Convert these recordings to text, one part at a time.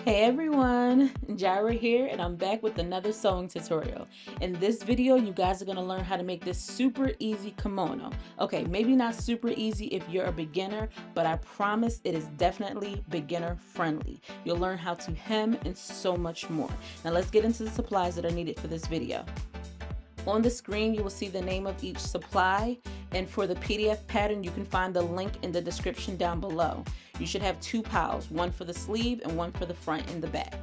Hey everyone, Jirah here, and I'm back with another sewing tutorial. In this video, you guys are going to learn how to make this super easy kimono. Okay, maybe not super easy if you're a beginner, but I promise it is definitely beginner friendly. You'll learn how to hem and so much more. Now let's get into the supplies that are needed for this video. On the screen, you will see the name of each supply, and for the PDF pattern, you can find the link in the description down below. You should have two piles, one for the sleeve and one for the front and the back.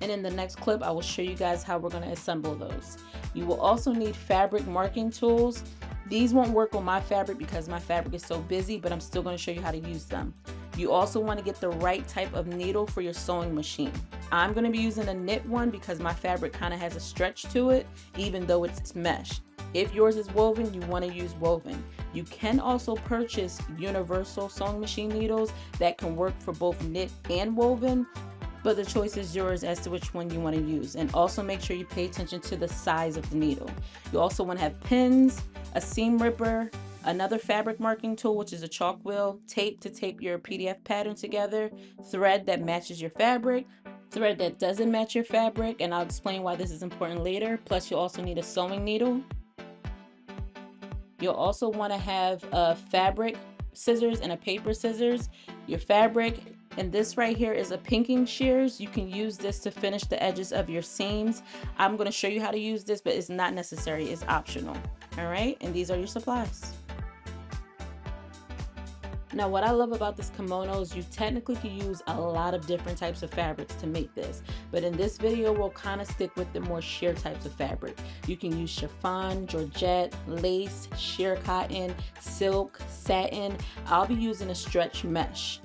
And in the next clip, I will show you guys how we're going to assemble those. You will also need fabric marking tools. These won't work on my fabric because my fabric is so busy, but I'm still going to show you how to use them. You also want to get the right type of needle for your sewing machine. I'm going to be using a knit one because my fabric kind of has a stretch to it, even though it's mesh. If yours is woven, you want to use woven. You can also purchase universal sewing machine needles that can work for both knit and woven, but the choice is yours as to which one you want to use. And also make sure you pay attention to the size of the needle. You also want to have pins, a seam ripper, another fabric marking tool, which is a chalk wheel, tape to tape your PDF pattern together, thread that matches your fabric, thread that doesn't match your fabric, and I'll explain why this is important later. Plus you'll also need a sewing needle. You'll also want to have a fabric scissors and a paper scissors, your fabric, and this right here is a pinking shears. You can use this to finish the edges of your seams. I'm going to show you how to use this, but it's not necessary, it's optional. All right, and these are your supplies. Now what I love about this kimono is you technically can use a lot of different types of fabrics to make this, but in this video we'll kind of stick with the more sheer types of fabric. You can use chiffon, georgette, lace, sheer cotton, silk, satin. I'll be using a stretch mesh.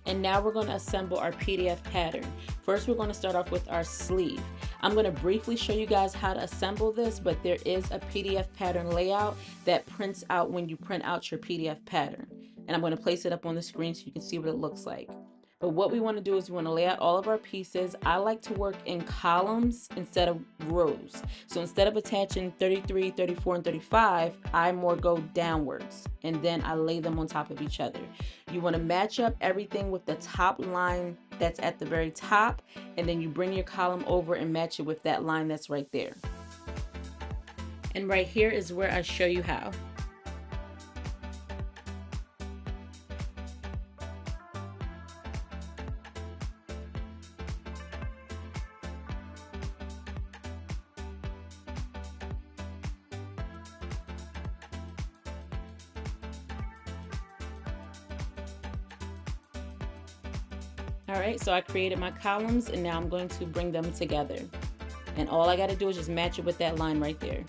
And now we're going to assemble our PDF pattern. First, we're going to start off with our sleeve. I'm going to briefly show you guys how to assemble this, but there is a PDF pattern layout that prints out when you print out your PDF pattern. And I'm going to place it up on the screen so you can see what it looks like. But what we want to do is we want to lay out all of our pieces. I like to work in columns instead of rows. So instead of attaching 33, 34, and 35, I more go downwards and then I lay them on top of each other. You want to match up everything with the top line that's at the very top, and then you bring your column over and match it with that line that's right there. And right here is where I show you how. All right, so I created my columns and now I'm going to bring them together. And all I got to do is just match it with that line right there.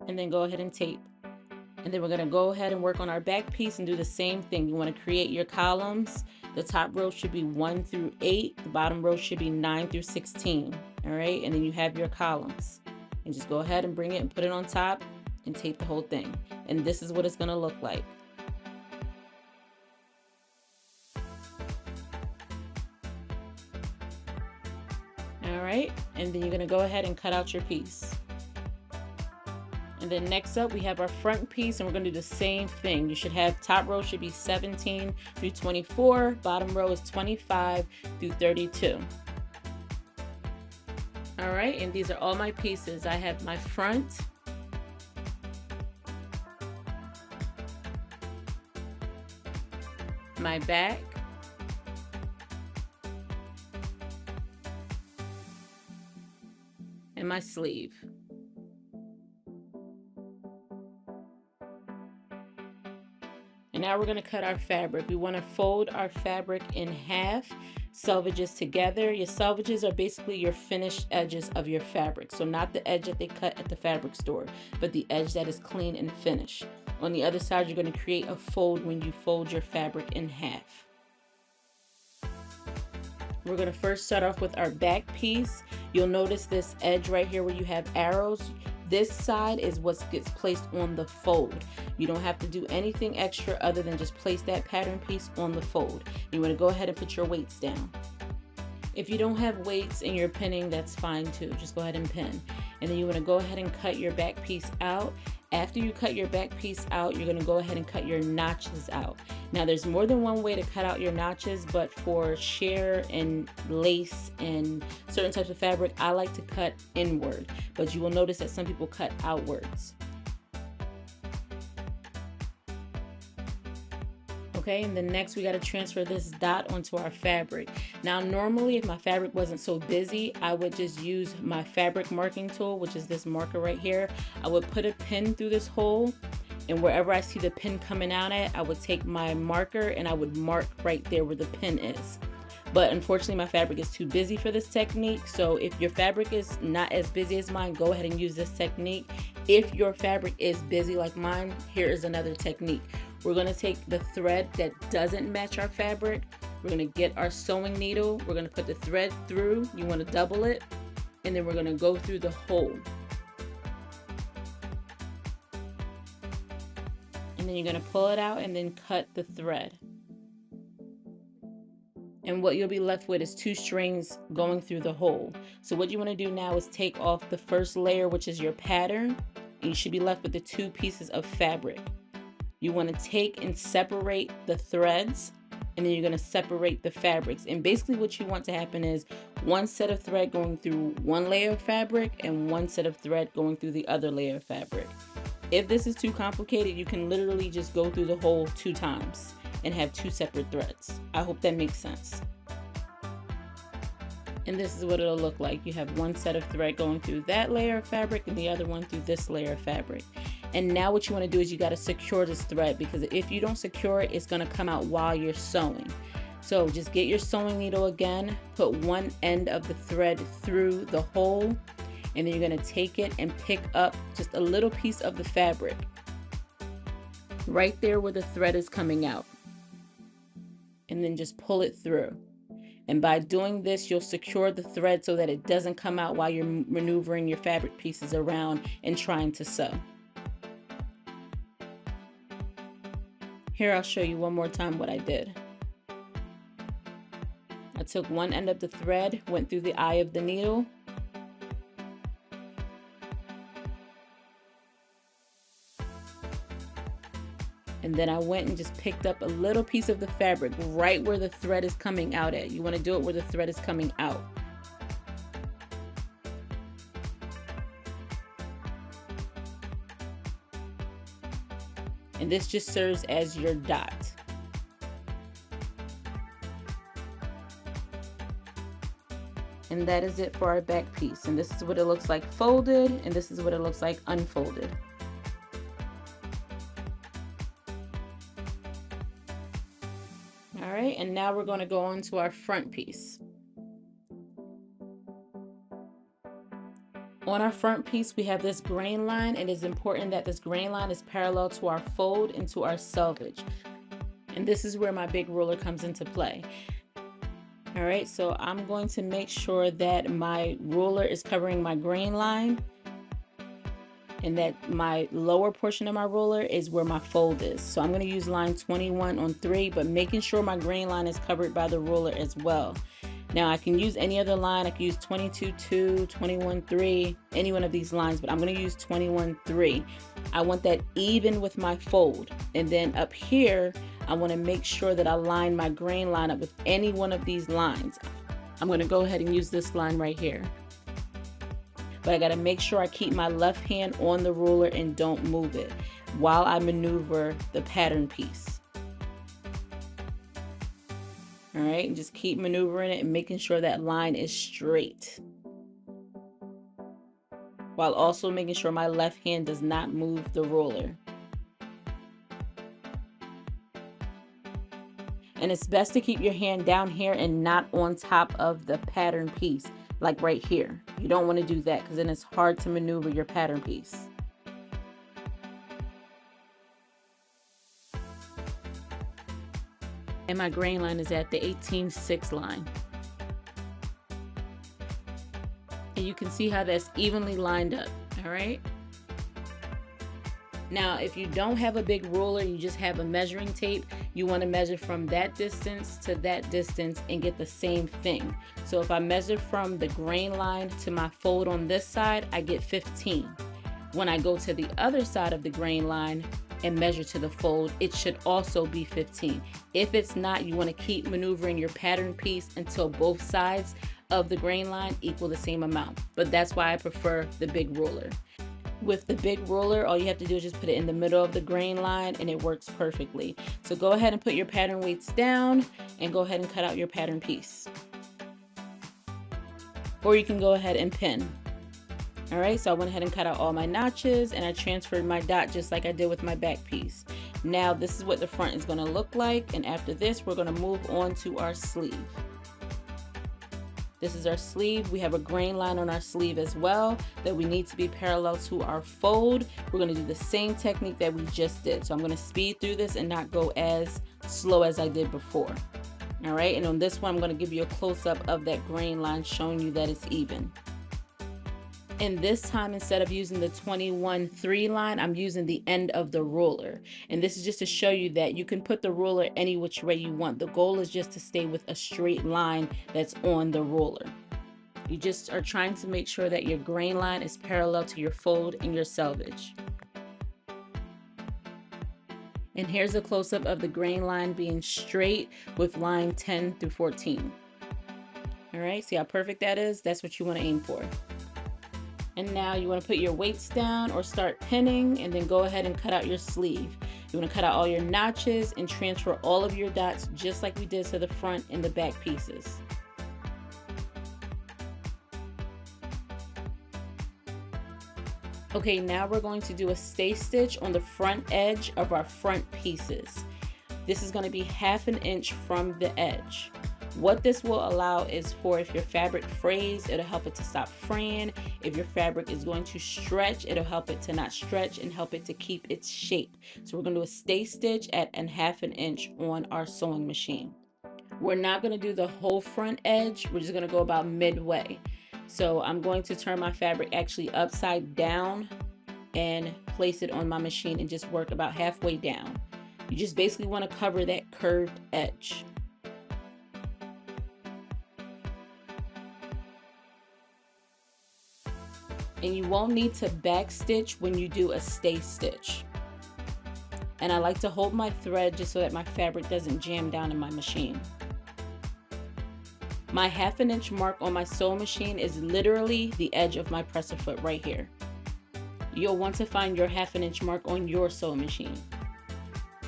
And then go ahead and tape. And then we're going to go ahead and work on our back piece and do the same thing. You want to create your columns. The top row should be 1 through 8. The bottom row should be 9 through 16. All right, and then you have your columns. And just go ahead and bring it and put it on top and tape the whole thing. And this is what it's going to look like. All right, and then you're going to go ahead and cut out your piece. And then next up we have our front piece, and we're going to do the same thing. You should have top row should be 17 through 24, bottom row is 25 through 32. All right, and these are all my pieces. I have my front, my back, and my sleeve. And now we're going to cut our fabric. We want to fold our fabric in half, selvages together. Your selvages are basically your finished edges of your fabric. So not the edge that they cut at the fabric store, but the edge that is clean and finished. On the other side, you're going to create a fold when you fold your fabric in half. We're going to first start off with our back piece. You'll notice this edge right here where you have arrows. This side is what gets placed on the fold. You don't have to do anything extra other than just place that pattern piece on the fold. You want to go ahead and put your weights down. If you don't have weights and you're pinning, that's fine too. Just go ahead and pin. And then you want to go ahead and cut your back piece out. After you cut your back piece out, you're going to go ahead and cut your notches out. Now there's more than one way to cut out your notches, but for sheer and lace and certain types of fabric, I like to cut inward, but you will notice that some people cut outwards. Okay, and then next we got to transfer this dot onto our fabric. Now normally if my fabric wasn't so busy, I would just use my fabric marking tool, which is this marker right here. I would put a pin through this hole, and wherever I see the pin coming out at, I would take my marker and I would mark right there where the pin is. But unfortunately my fabric is too busy for this technique, so if your fabric is not as busy as mine, go ahead and use this technique. If your fabric is busy like mine, here is another technique. We're going to take the thread that doesn't match our fabric. We're going to get our sewing needle. We're going to put the thread through. You want to double it. And then we're going to go through the hole. And then you're going to pull it out and then cut the thread. And what you'll be left with is 2 strings going through the hole. So what you want to do now is take off the first layer, which is your pattern. And you should be left with the 2 pieces of fabric. You want to take and separate the threads, and then you're going to separate the fabrics. And basically what you want to happen is 1 set of thread going through 1 layer of fabric and 1 set of thread going through the other layer of fabric. If this is too complicated, you can literally just go through the hole 2 times and have 2 separate threads. I hope that makes sense. And this is what it'll look like. You have 1 set of thread going through that layer of fabric and the other one through this layer of fabric. And now what you want to do is you got to secure this thread, because if you don't secure it, it's going to come out while you're sewing. So just get your sewing needle again, put 1 end of the thread through the hole, and then you're going to take it and pick up just a little piece of the fabric right there where the thread is coming out, and then just pull it through. And by doing this, you'll secure the thread so that it doesn't come out while you're maneuvering your fabric pieces around and trying to sew. Here, I'll show you one more time what I did. I took 1 end of the thread, went through the eye of the needle, and then I went and just picked up a little piece of the fabric right where the thread is coming out at. You want to do it where the thread is coming out. And this just serves as your dot. And that is it for our back piece. And this is what it looks like folded, and this is what it looks like unfolded. All right, and now we're going to go on to our front piece. On our front piece, we have this grain line, and it's important that this grain line is parallel to our fold and to our selvage. And this is where my big ruler comes into play. All right, so I'm going to make sure that my ruler is covering my grain line, and that my lower portion of my ruler is where my fold is. So I'm going to use line 21 on 3, but making sure my grain line is covered by the ruler as well. Now I can use any other line. I can use 22.2, 21.3, any one of these lines, but I'm going to use 21.3. I want that even with my fold. And then up here, I want to make sure that I line my grain line up with any one of these lines. I'm going to go ahead and use this line right here. But I got to make sure I keep my left hand on the ruler and don't move it while I maneuver the pattern piece. All right, and just keep maneuvering it and making sure that line is straight, while also making sure my left hand does not move the ruler. And it's best to keep your hand down here and not on top of the pattern piece, like right here. You don't want to do that, because then it's hard to maneuver your pattern piece. And my grain line is at the 18.6 line. And you can see how that's evenly lined up, all right? Now, if you don't have a big ruler, you just have a measuring tape, you want to measure from that distance to that distance and get the same thing. So if I measure from the grain line to my fold on this side, I get 15. When I go to the other side of the grain line and measure to the fold, it should also be 15. If it's not, you want to keep maneuvering your pattern piece until both sides of the grain line equal the same amount. But that's why I prefer the big ruler. With the big ruler, all you have to do is just put it in the middle of the grain line and it works perfectly. So go ahead and put your pattern weights down and go ahead and cut out your pattern piece. Or you can go ahead and pin. All right, so I went ahead and cut out all my notches and I transferred my dot just like I did with my back piece. Now this is what the front is gonna look like, and after this, we're gonna move on to our sleeve. This is our sleeve. We have a grain line on our sleeve as well that we need to be parallel to our fold. We're gonna do the same technique that we just did. So I'm gonna speed through this and not go as slow as I did before. All right, and on this one, I'm gonna give you a close-up of that grain line showing you that it's even. And this time, instead of using the 21-3 line, I'm using the end of the ruler. And this is just to show you that you can put the ruler any which way you want. The goal is just to stay with a straight line that's on the ruler. You just are trying to make sure that your grain line is parallel to your fold and your selvage. And here's a close-up of the grain line being straight with line 10 through 14. All right, see how perfect that is? That's what you want to aim for. And now you want to put your weights down or start pinning, and then go ahead and cut out your sleeve. You want to cut out all your notches and transfer all of your dots just like we did to the front and the back pieces. Okay, now we're going to do a stay stitch on the front edge of our front pieces. This is going to be 1/2 inch from the edge. What this will allow is for, if your fabric frays, it'll help it to stop fraying. If your fabric is going to stretch, it'll help it to not stretch and help it to keep its shape. So we're going to do a stay stitch at 1/2 inch on our sewing machine. We're not going to do the whole front edge. We're just going to go about midway. So I'm going to turn my fabric actually upside down and place it on my machine and just work about halfway down. You just basically want to cover that curved edge. And you won't need to back stitch when you do a stay stitch. And I like to hold my thread just so that my fabric doesn't jam down in my machine. My 1/2 inch mark on my sewing machine is literally the edge of my presser foot right here. You'll want to find your 1/2 inch mark on your sewing machine.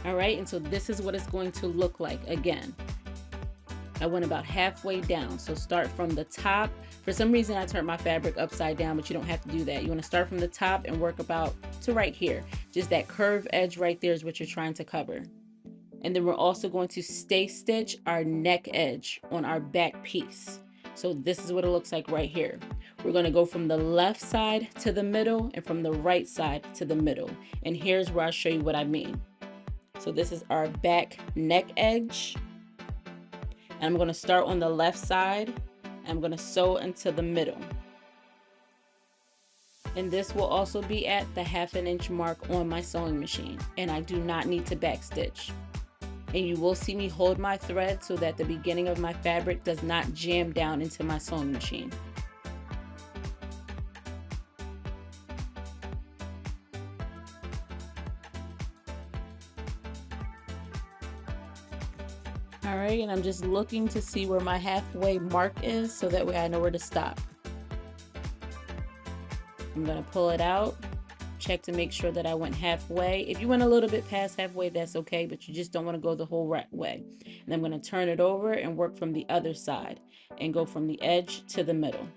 All right, and so this is what it's going to look like. Again, I went about halfway down. So start from the top. For some reason, I turned my fabric upside down, but you don't have to do that. You want to start from the top and work about to right here. Just that curved edge right there is what you're trying to cover. And then we're also going to stay stitch our neck edge on our back piece. So this is what it looks like right here. We're going to go from the left side to the middle and from the right side to the middle. And here's where I show you what I mean. So this is our back neck edge. And I'm going to start on the left side. I'm going to sew into the middle. And this will also be at the 1/2 inch mark on my sewing machine. And I do not need to back stitch. And you will see me hold my thread so that the beginning of my fabric does not jam down into my sewing machine. All right, and I'm just looking to see where my halfway mark is so that way I know where to stop. I'm gonna pull it out, check to make sure that I went halfway. If you went a little bit past halfway, that's okay, but you just don't want to go the whole right way. And I'm going to turn it over and work from the other side and go from the edge to the middle.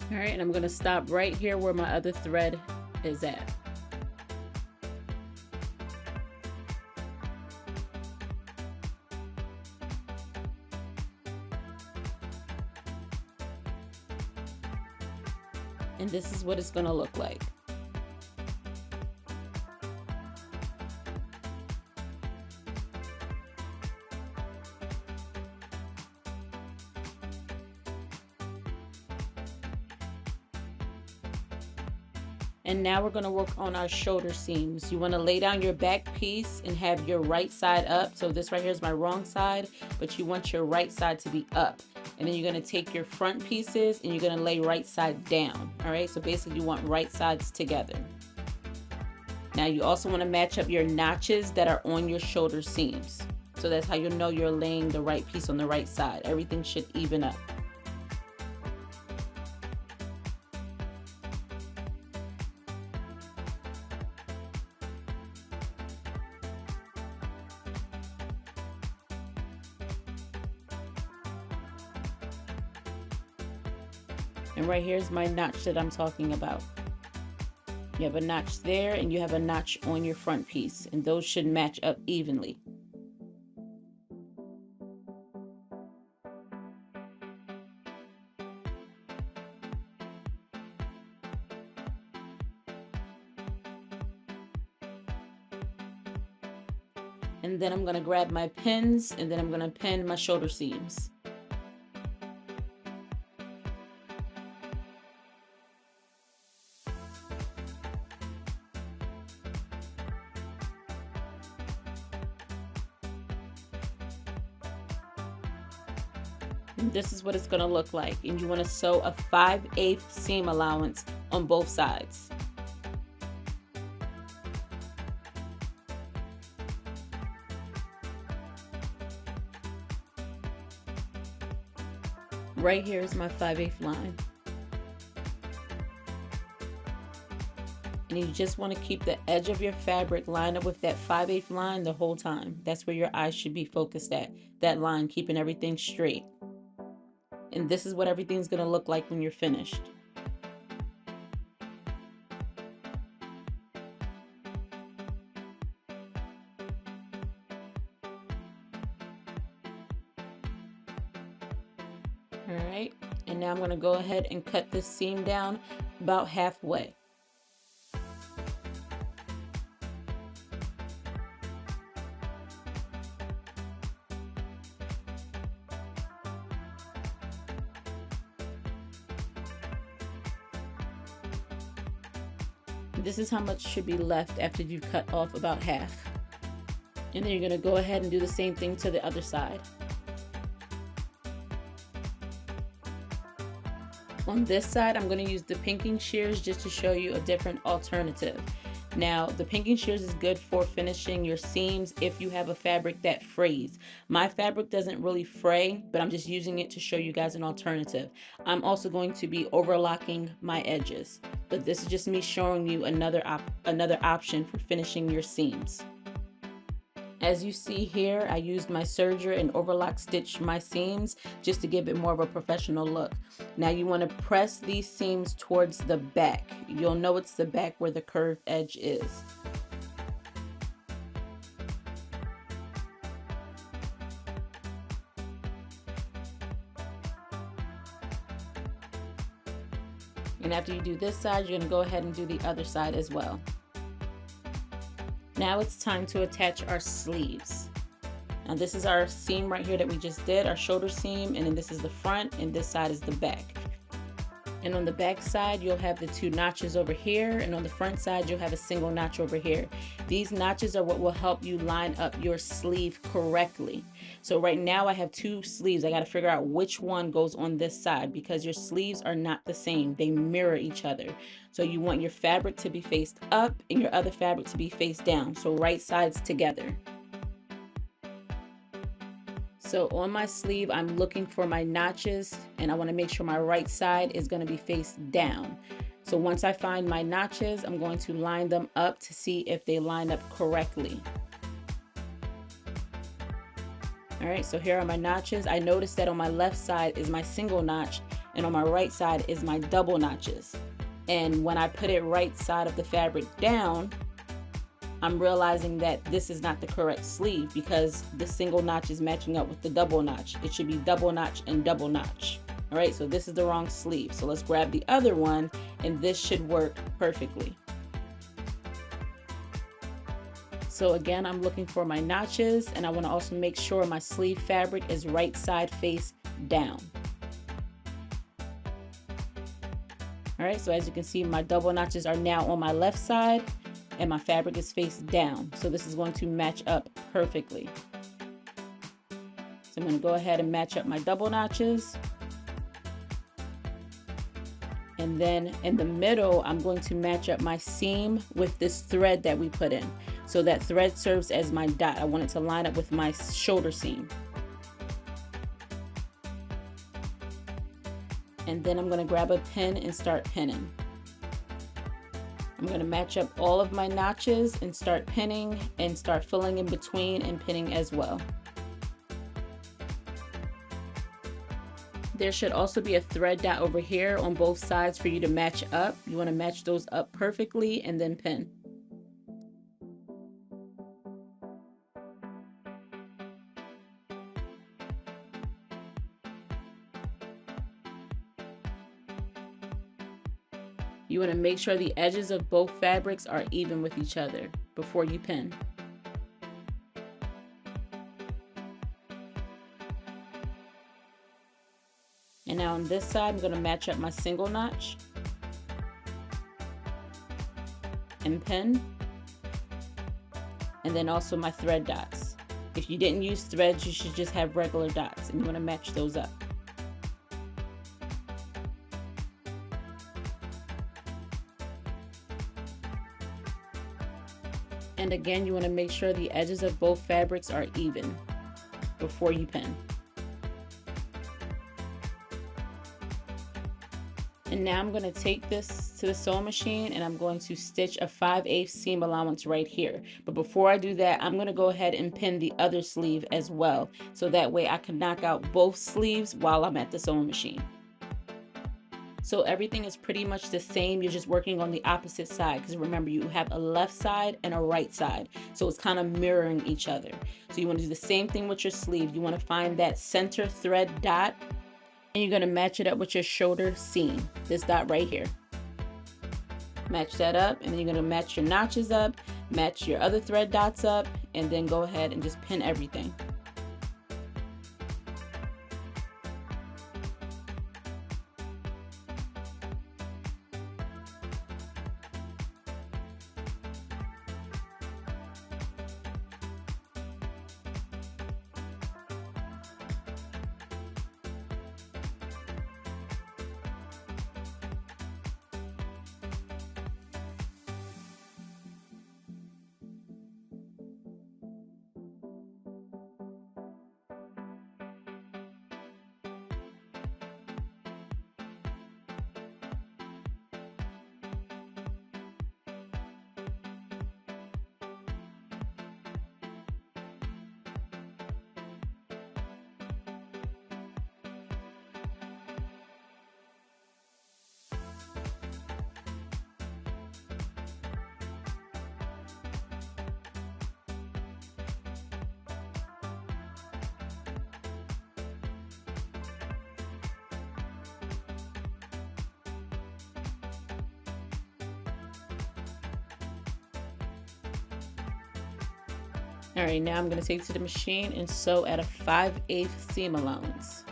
All right, and I'm going to stop right here where my other thread is at. And this is what it's going to look like. And now we're going to work on our shoulder seams. You want to lay down your back piece and have your right side up. So this right here is my wrong side, but you want your right side to be up. And then you're going to take your front pieces and you're going to lay right side down. All right, so basically you want right sides together. Now you also want to match up your notches that are on your shoulder seams. So that's how you'll know you're laying the right piece on the right side. Everything should even up. And right here's my notch that I'm talking about. You have a notch there and you have a notch on your front piece, and those should match up evenly. And then I'm going to grab my pins and then I'm going to pin my shoulder seams. And this is what it's going to look like, and you want to sew a 5/8 seam allowance on both sides. Right here is my 5/8 line. And you just want to keep the edge of your fabric lined up with that 5/8 line the whole time. That's where your eyes should be focused at, that line, keeping everything straight. And this is what everything's going to look like when you're finished. All right, and now I'm going to go ahead and cut this seam down about halfway. This is how much should be left after you've cut off about half. And then you're going to go ahead and do the same thing to the other side. On this side, I'm going to use the pinking shears just to show you a different alternative. Now, the pinking shears is good for finishing your seams if you have a fabric that frays. My fabric doesn't really fray, but I'm just using it to show you guys an alternative. I'm also going to be overlocking my edges, but this is just me showing you another option for finishing your seams. As you see here, I used my serger and overlock stitched my seams just to give it more of a professional look. Now you want to press these seams towards the back. You'll know it's the back where the curved edge is. And after you do this side, you're going to go ahead and do the other side as well. Now it's time to attach our sleeves. Now this is our seam right here that we just did, our shoulder seam, and then this is the front and this side is the back. And on the back side, you'll have the 2 notches over here, and on the front side, you'll have a single notch over here. These notches are what will help you line up your sleeve correctly. So right now I have 2 sleeves. I got to figure out which one goes on this side because your sleeves are not the same. They mirror each other. So you want your fabric to be faced up and your other fabric to be faced down. So right sides together. So on my sleeve, I'm looking for my notches, and I want to make sure my right side is going to be faced down. So once I find my notches, I'm going to line them up to see if they line up correctly. All right, so here are my notches. I noticed that on my left side is my single notch, and on my right side is my double notches. And when I put it right side of the fabric down, I'm realizing that this is not the correct sleeve because the single notch is matching up with the double notch. It should be double notch and double notch. All right, so this is the wrong sleeve. So let's grab the other one and this should work perfectly. So again, I'm looking for my notches, and I want to also make sure my sleeve fabric is right side face down. All right, so as you can see, my double notches are now on my left side and my fabric is face down. So this is going to match up perfectly. So I'm going to go ahead and match up my double notches. And then in the middle, I'm going to match up my seam with this thread that we put in. So that thread serves as my dot. I want it to line up with my shoulder seam. And then I'm going to grab a pin and start pinning. I'm going to match up all of my notches and start pinning and start filling in between and pinning as well. There should also be a thread dot over here on both sides for you to match up. You want to match those up perfectly and then pin. You want to make sure the edges of both fabrics are even with each other before you pin. And now on this side, I'm going to match up my single notch and pin, and then also my thread dots. If you didn't use threads, you should just have regular dots, and you want to match those up. And again, you want to make sure the edges of both fabrics are even before you pin. And now I'm going to take this to the sewing machine and I'm going to stitch a 5/8 seam allowance right here. But before I do that, I'm going to go ahead and pin the other sleeve as well. So that way I can knock out both sleeves while I'm at the sewing machine. So everything is pretty much the same. You're just working on the opposite side, because remember, you have a left side and a right side. So it's kind of mirroring each other. So you want to do the same thing with your sleeve. You want to find that center thread dot, and you're going to match it up with your shoulder seam, this dot right here. Match that up, and then you're going to match your notches up, match your other thread dots up, and then go ahead and just pin everything. All right, now I'm going to take it to the machine and sew at a 5/8 seam allowance.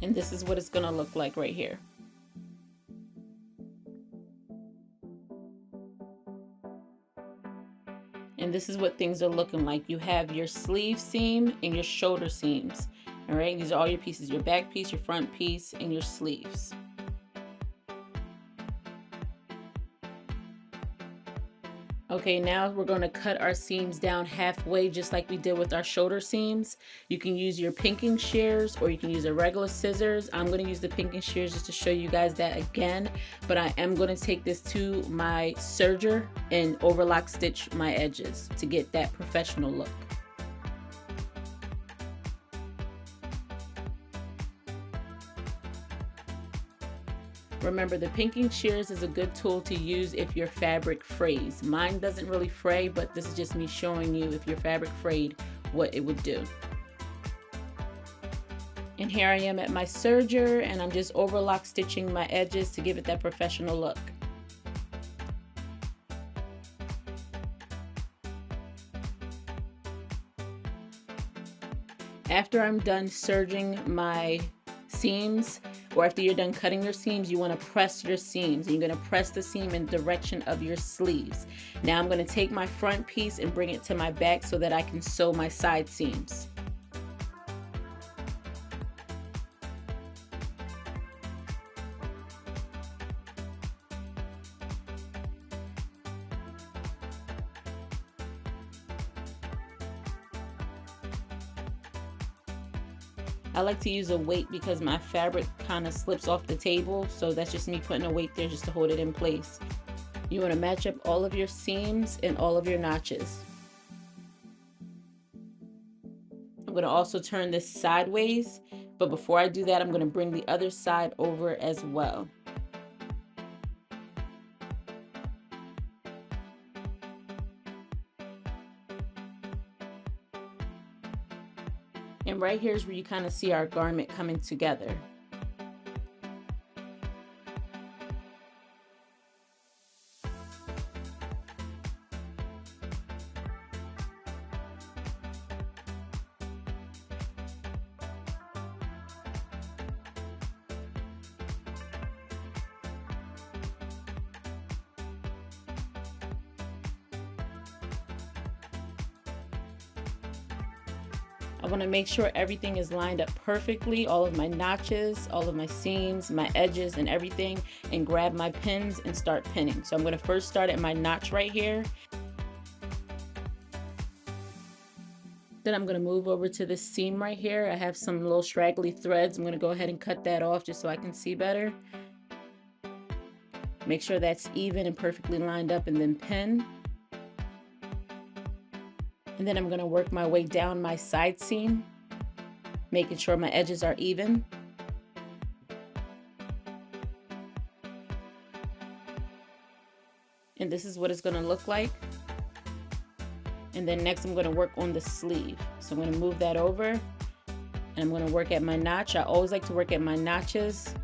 And this is what it's going to look like right here. And this is what things are looking like. You have your sleeve seam and your shoulder seams. All right, these are all your pieces, your back piece, your front piece, and your sleeves. Okay, now we're going to cut our seams down halfway, just like we did with our shoulder seams. You can use your pinking shears or you can use a regular scissors. I'm going to use the pinking shears just to show you guys that again, but I am going to take this to my serger and overlock stitch my edges to get that professional look. Remember, the pinking shears is a good tool to use if your fabric frays. Mine doesn't really fray, but this is just me showing you if your fabric frayed, what it would do. And here I am at my serger, and I'm just overlock stitching my edges to give it that professional look. After I'm done serging my seams, or after you're done cutting your seams, you want to press your seams. And you're going to press the seam in the direction of your sleeves. Now I'm going to take my front piece and bring it to my back so that I can sew my side seams. I like to use a weight because my fabric kind of slips off the table, so that's just me putting a weight there just to hold it in place. You want to match up all of your seams and all of your notches. I'm going to also turn this sideways, but before I do that, I'm going to bring the other side over as well. And right here is where you kind of see our garment coming together. I want to make sure everything is lined up perfectly, all of my notches, all of my seams, my edges and everything, and grab my pins and start pinning. So I'm going to first start at my notch right here. Then I'm going to move over to this seam right here. I have some little straggly threads. I'm going to go ahead and cut that off just so I can see better. Make sure that's even and perfectly lined up and then pin. And then I'm going to work my way down my side seam, making sure my edges are even. And this is what it's going to look like. And then next I'm going to work on the sleeve. So I'm going to move that over and I'm going to work at my notch. I always like to work at my notches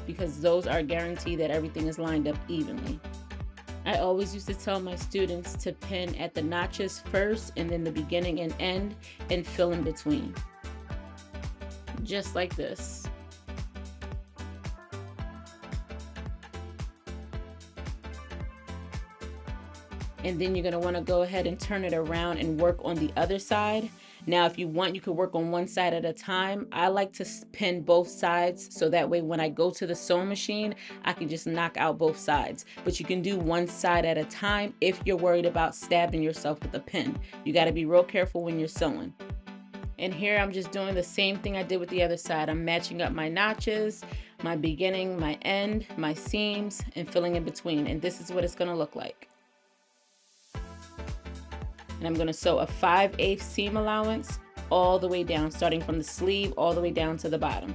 because those are guaranteed that everything is lined up evenly. I always used to tell my students to pin at the notches first and then the beginning and end and fill in between. Just like this. And then you're going to want to go ahead and turn it around and work on the other side. Now, if you want, you could work on one side at a time. I like to pin both sides so that way when I go to the sewing machine, I can just knock out both sides. But you can do one side at a time if you're worried about stabbing yourself with a pin. You got to be real careful when you're sewing. And here I'm just doing the same thing I did with the other side. I'm matching up my notches, my beginning, my end, my seams, and filling in between. And this is what it's going to look like. And I'm going to sew a 5/8 seam allowance all the way down, starting from the sleeve all the way down to the bottom.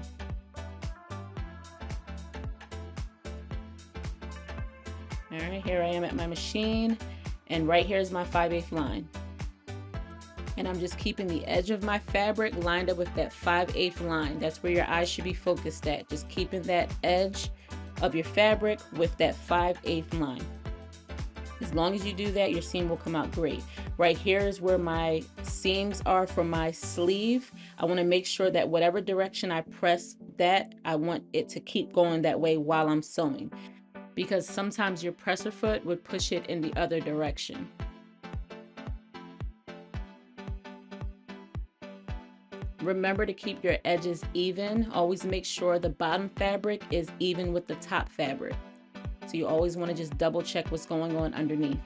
All right, here I am at my machine, and right here is my 5/8 line. And I'm just keeping the edge of my fabric lined up with that 5/8 line. That's where your eyes should be focused at. Just keeping that edge of your fabric with that 5/8 line. As long as you do that, your seam will come out great. Right here is where my seams are for my sleeve. I want to make sure that whatever direction I press that, I want it to keep going that way while I'm sewing. Because sometimes your presser foot would push it in the other direction. Remember to keep your edges even. Always make sure the bottom fabric is even with the top fabric. So you always want to just double check what's going on underneath.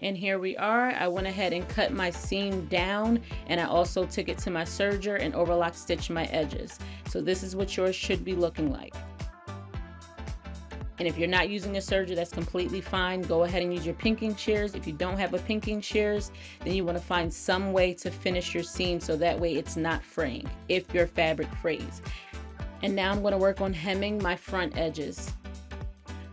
And here we are. I went ahead and cut my seam down, and I also took it to my serger and overlock stitched my edges. So this is what yours should be looking like. And if you're not using a serger, that's completely fine. Go ahead and use your pinking shears. If you don't have a pinking shears, then you want to find some way to finish your seam so that way it's not fraying if your fabric frays. And now I'm going to work on hemming my front edges.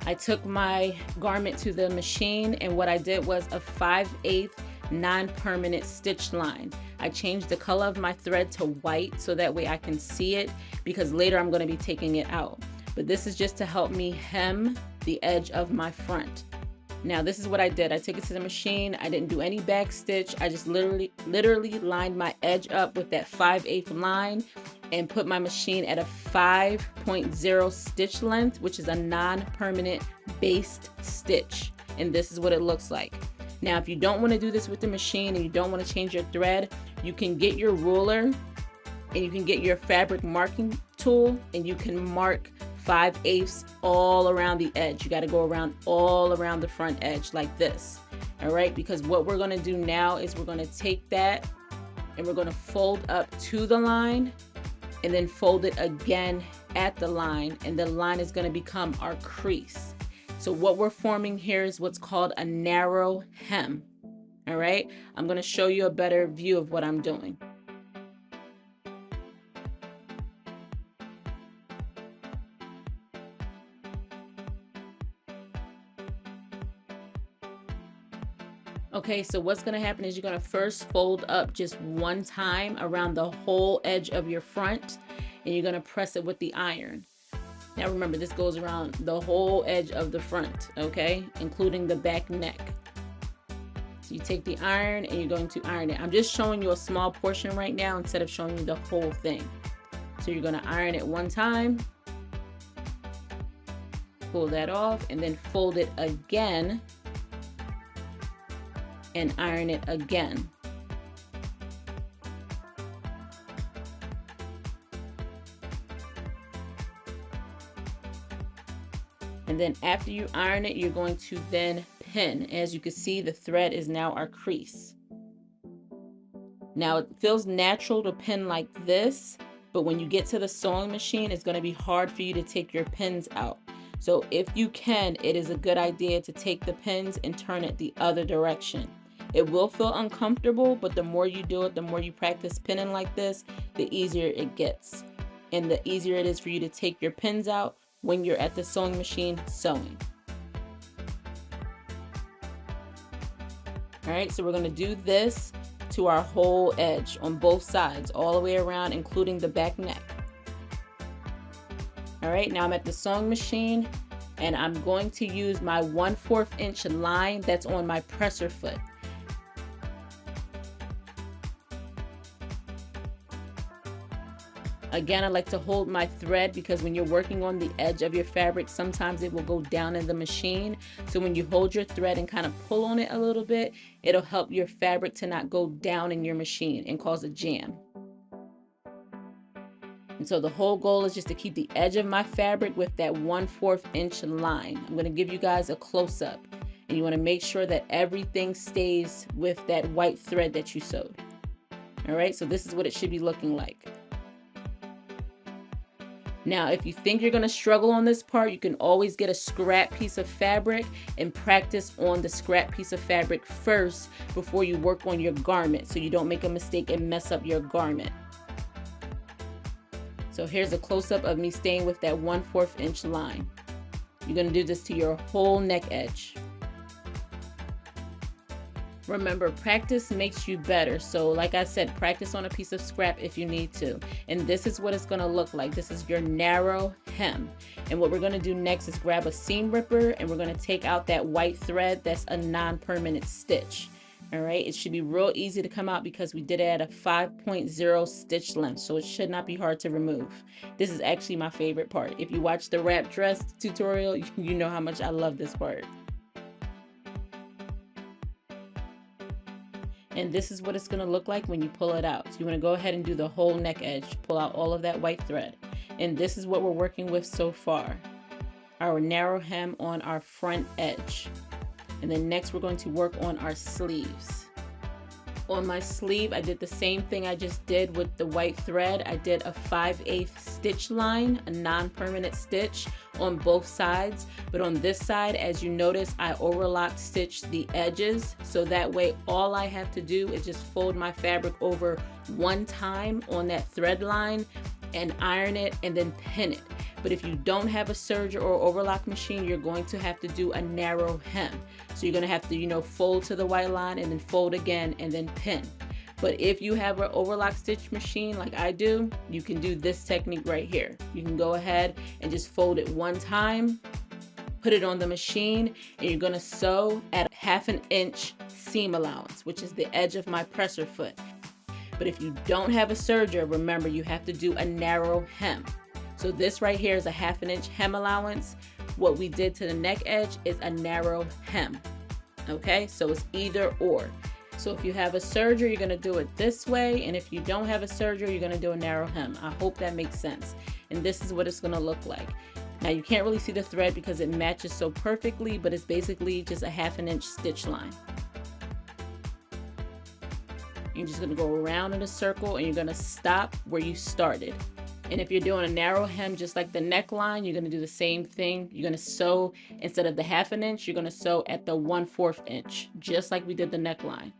I took my garment to the machine, and what I did was a 5/8 non-permanent stitch line. I changed the color of my thread to white so that way I can see it, because later I'm going to be taking it out. But this is just to help me hem the edge of my front. Now this is what I did. I took it to the machine. I didn't do any back stitch. I just literally lined my edge up with that 5/8 line and put my machine at a 5.0 stitch length, which is a non-permanent based stitch. And this is what it looks like. Now, if you don't want to do this with the machine and you don't want to change your thread, you can get your ruler and you can get your fabric marking tool and you can mark 5/8 all around the edge. You got to go around all around the front edge like this. All right, because what we're going to do now is we're going to take that and we're going to fold up to the line and then fold it again at the line, and the line is going to become our crease. So what we're forming here is what's called a narrow hem. All right, I'm going to show you a better view of what I'm doing. Okay, so what's going to happen is you're going to first fold up just one time around the whole edge of your front, and you're going to press it with the iron. Now remember, this goes around the whole edge of the front, okay, including the back neck. So you take the iron and you're going to iron it. I'm just showing you a small portion right now instead of showing you the whole thing. So you're going to iron it one time, pull that off, and then fold it again and iron it again. And then after you iron it, you're going to then pin. As you can see, the thread is now our crease. Now it feels natural to pin like this, but when you get to the sewing machine, it's going to be hard for you to take your pins out. So if you can, it is a good idea to take the pins and turn it the other direction. It will feel uncomfortable, but the more you do it, the more you practice pinning like this, the easier it gets. And the easier it is for you to take your pins out when you're at the sewing machine sewing. All right, so we're going to do this to our whole edge on both sides, all the way around, including the back neck. All right, now I'm at the sewing machine and I'm going to use my 1/4 inch line that's on my presser foot. Again, I like to hold my thread because when you're working on the edge of your fabric, sometimes it will go down in the machine. So when you hold your thread and kind of pull on it a little bit, it'll help your fabric to not go down in your machine and cause a jam. And so the whole goal is just to keep the edge of my fabric with that 1/4 inch line. I'm going to give you guys a close-up, and you want to make sure that everything stays with that white thread that you sewed. All right, so this is what it should be looking like. Now, if you think you're going to struggle on this part, you can always get a scrap piece of fabric and practice on the scrap piece of fabric first before you work on your garment, so you don't make a mistake and mess up your garment. So here's a close-up of me staying with that 1/4 inch line. You're going to do this to your whole neck edge. Remember, practice makes you better. So like I said, practice on a piece of scrap if you need to. And this is what it's going to look like. This is your narrow hem. And what we're going to do next is grab a seam ripper and we're going to take out that white thread that's a non-permanent stitch. All right, it should be real easy to come out because we did it at a 5.0 stitch length, so it should not be hard to remove. This is actually my favorite part. If you watch the wrap dress tutorial, you know how much I love this part. And this is what it's going to look like when you pull it out. So you want to go ahead and do the whole neck edge, pull out all of that white thread. And this is what we're working with so far. Our narrow hem on our front edge. And then next we're going to work on our sleeves. On my sleeve, I did the same thing I just did with the white thread. I did a 5/8 stitch line, a non-permanent stitch on both sides. But on this side, as you notice, I overlock stitched the edges. So that way, all I have to do is just fold my fabric over one time on that thread line and iron it and then pin it. But if you don't have a serger or overlock machine, you're going to have to do a narrow hem. So you're going to have to, you know, fold to the white line and then fold again and then pin. But if you have an overlock stitch machine like I do, you can do this technique right here. You can go ahead and just fold it one time, put it on the machine, and you're gonna sew at 1/2 inch seam allowance, which is the edge of my presser foot. But if you don't have a serger, remember you have to do a narrow hem. So this right here is a 1/2 inch hem allowance. What we did to the neck edge is a narrow hem. Okay, so it's either or. So if you have a serger, you're gonna do it this way, and if you don't have a serger, you're gonna do a narrow hem. I hope that makes sense. And this is what it's gonna look like. Now you can't really see the thread because it matches so perfectly, but it's basically just a 1/2 inch stitch line. You're just gonna go around in a circle and you're gonna stop where you started. And if you're doing a narrow hem, just like the neckline, you're gonna do the same thing. You're gonna sew, instead of the 1/2 inch, you're gonna sew at the 1/4 inch, just like we did the neckline.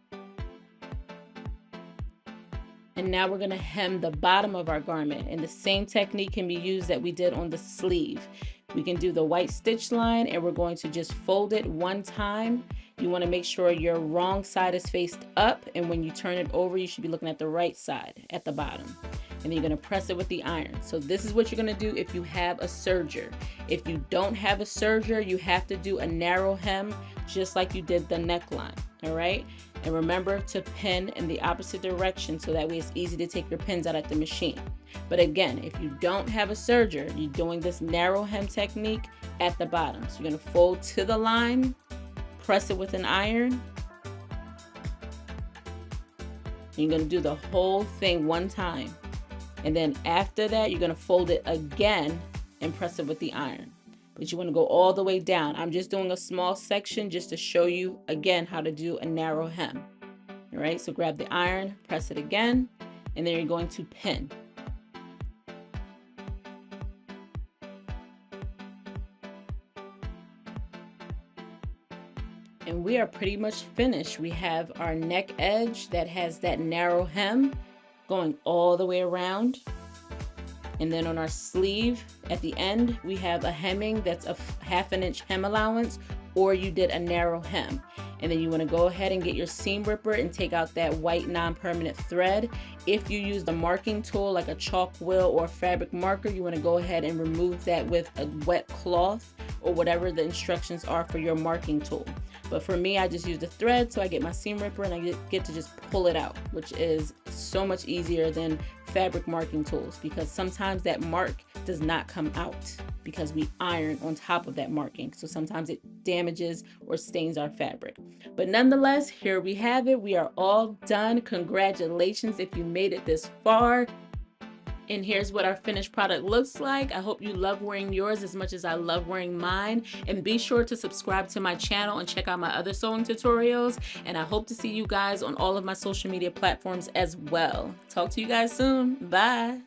And now we're gonna hem the bottom of our garment, and the same technique can be used that we did on the sleeve. We can do the white stitch line, and we're going to just fold it one time. You wanna make sure your wrong side is faced up, and when you turn it over, you should be looking at the right side at the bottom. And then you're gonna press it with the iron. So this is what you're gonna do if you have a serger. If you don't have a serger, you have to do a narrow hem, just like you did the neckline, all right? And remember to pin in the opposite direction so that way it's easy to take your pins out at the machine. But again, if you don't have a serger, you're doing this narrow hem technique at the bottom. So you're gonna fold to the line, press it with an iron. You're gonna do the whole thing one time. And then after that, you're gonna fold it again and press it with the iron. But you wanna go all the way down. I'm just doing a small section just to show you again how to do a narrow hem. All right, so grab the iron, press it again, and then you're going to pin. And we are pretty much finished. We have our neck edge that has that narrow hem going all the way around. And then on our sleeve at the end, we have a hemming that's a 1/2 inch hem allowance, or you did a narrow hem. And then you want to go ahead and get your seam ripper and take out that white non-permanent thread. If you use the marking tool like a chalk wheel or a fabric marker, you want to go ahead and remove that with a wet cloth or whatever the instructions are for your marking tool. But for me, I just use the thread, so I get my seam ripper and I get to just pull it out, which is so much easier than fabric marking tools, because sometimes that mark does not come out because we iron on top of that marking. So sometimes it damages or stains our fabric. But nonetheless, here we have it. We are all done. Congratulations if you made it this far. And here's what our finished product looks like. I hope you love wearing yours as much as I love wearing mine. And be sure to subscribe to my channel and check out my other sewing tutorials. And I hope to see you guys on all of my social media platforms as well. Talk to you guys soon. Bye.